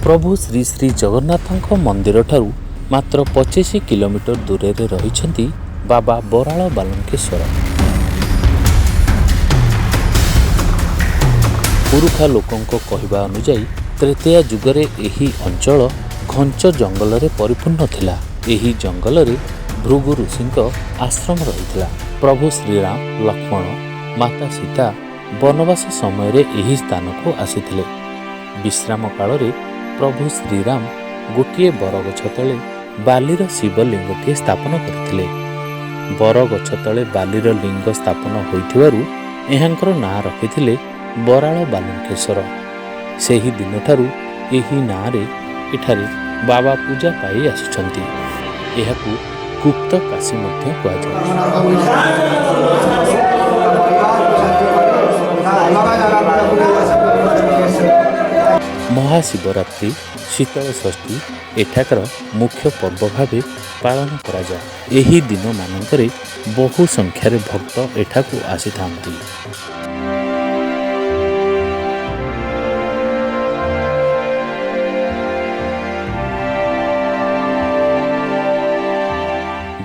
प्रभु श्री श्री जगन्नाथ मंदिर ठारू मात्र 25 किलोमीटर दूर रे रहिछंती बाबा बराळ बालुंकेश्वर। पुरुखा लोकंको कहिबा अनुसार त्रेतया जुगरे एही अंचल घंच जंगल रे परिपूर्ण थिला। एही जंगल रे भृगु ऋषिंक आश्रम रहिथिला। प्रभु श्रीराम लक्ष्मण माता सीता वनवास समय रे एही स्थान को आसीथिले। विश्राम काल रे प्रभु श्रीराम गोटे बरगछ तले बालीर शिवलिंगटी स्थापन करथिले। बरगछ तले बालीर लिंग स्थापन होइथिबारु एहांकर नाम रखिथिले बराळ बालुंकेश्वर। सेही दिन ठारू एही नाम रे एठारे बाबा पूजा पाई आसुछंती। एहाकू गुप्त काशी मध्य कुहाଯାଏ। महाशिवरात्रि शीतल षष्ठी एठाकर मुख्य पर्व भावे पालन करा जाए। एही दिन मानकरे बहु संख्यारे भक्त एठाकू आसीथांती।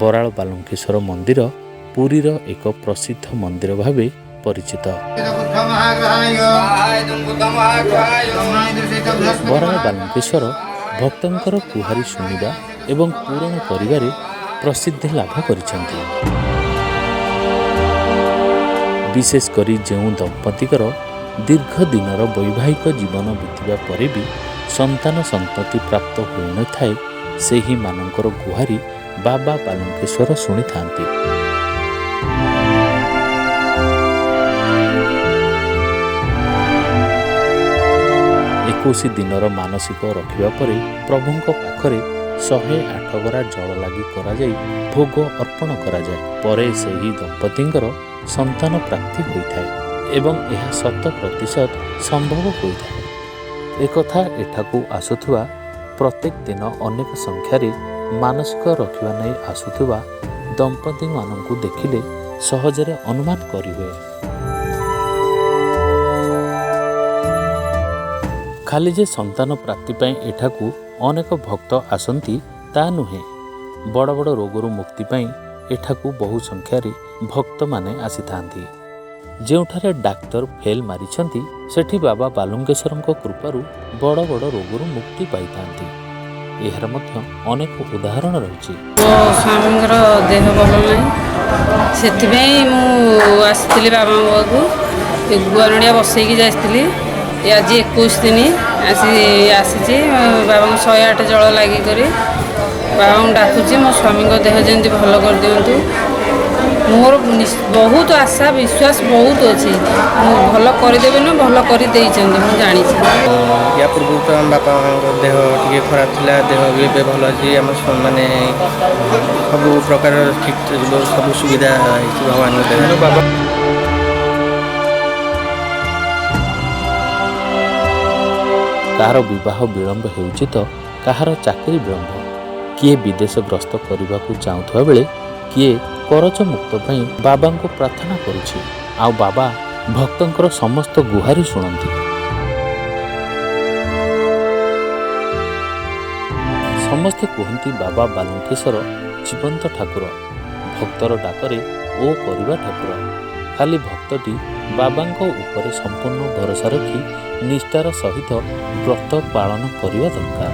बराळ बालुंकेश्वर मंदिर पुरीर एक प्रसिद्ध मंदिर भावे परिचित। बराळ बालुंकेश्वर भक्तंकर कुहारी शुणिबा एवं पूरण करिबारे प्रसिद्धि लाभ करिसेंती। विशेष करी जेउ दंपतिकर दीर्घ दिनर वैवाहिक जीवन बीतिबा परे भी संतान संतति प्राप्त होई न थाए, सेही मानकर गुहारी बाबा बालुंकेश्वर शुणी थांती। 21 दिनर मानसिक रखिबा परे प्रभुंक पाखरे 108 गरा जल लागि करा जाई भोग अर्पण करा जाए। परे सेही दंपतिंकर संतान प्राप्ति होइथाए एवं यह 100% संभव होइथाए। एकथा एठाकू आसुथुवा प्रत्येक दिन अनेक संख्यार मानसिक रखिबा नै आसुथुवा दंपति माननकु देखिले सहजरे अनुमान करि हुए। खाली जे संतान प्राप्ति पाई एठाकू अनेक भक्त आसंती ता नुहे। बड़ बड़ रोगरु मुक्ति पाई एठाकू बहु संख्यार भक्त माने आसीथांती। जेउठारे डाक्तर फेल मारिछंती सेठी बाबा बालुंकेश्वरଙ୍କ कृपारू बड़ बड़ रोगरु मुक्ति पाइथांती। एहर मध्य अनेक उदाहरण रहिछि। मो स्वामींकर देह भल नै सेथिबेई मु आस्थिली बाबा बाबू गुआरडिया बसैकी जाइथिली। आज 21 दिन आसी बाबा 108 जल लगी बाबा डाकुची मो स्वामी देह जमी भल कर दिंतु। मोर बहुत आशा विश्वास बहुत अच्छी भल करदेवे न भल कर जानी। या पूर्व तो आम बापा देह टे खराब था, देह भी भल अच्छी आम मैंने सब प्रकार ठीक सब सुविधा भगवान बाबा। कहार विवाह विलंब होउछि तो कहार चाकरी विलंब, किए विदेश ग्रस्त करने को चाहूवा बेले किए करज मुक्त पाई बाबा को प्रार्थना करुछि। आउ बाबा भक्तंकर समस्त गुहारी शुणती। समस्ते कहती बाबा बालुंकेश्वर जीवंत ठाकुर, भक्तर डाकरे ओ करिबा ठाकुर। खाली भक्तटी बाबांको उपरे संपूर्ण भरोसा रखी निष्ठार सहित व्रत पालन करिबा दरकार।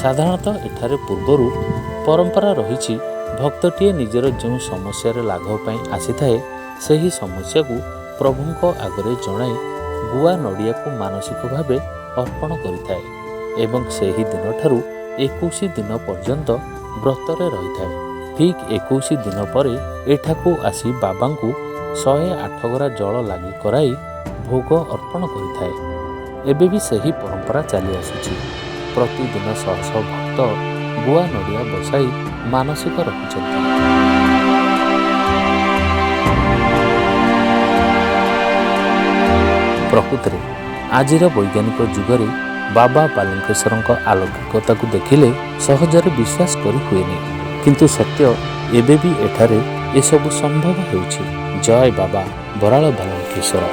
साधारणतः एठारे पूर्वरु परंपरा रही भक्तटीए निजर जो समस्या लाघव पाई आसी थाए सही समस्या को प्रभुंक आगरे जणाई गुआ नड़िया को मानसिक भावे अर्पण करिथाए एवं सेही दिन ठारू 21 दिन पर्यंत व्रतरे रही थाए। ठीक 21 दिन परे एठाकू आसी बाबांकू 108 गरा जल लागि कराई भोग अर्पण करिथाए। एबे भी सही परंपरा चली आसुची। प्रतिदिन शह शह भक्त गुआ नड़िया बसाई मानसिक रखुछंती। प्रकृति आजिर वैज्ञानिक जुगरे बाबा बालुंकेश्वर अलौकिकता को देखिले सहजरे विश्वास करी हुएनि, किंतु सत्य एबे भी एठारे ଏସବୁ ସମ୍ଭବ ହେଉଛି। ଜୟ ବାବା ବରାଳ ବାଲୁଙ୍କେଶ୍ୱର।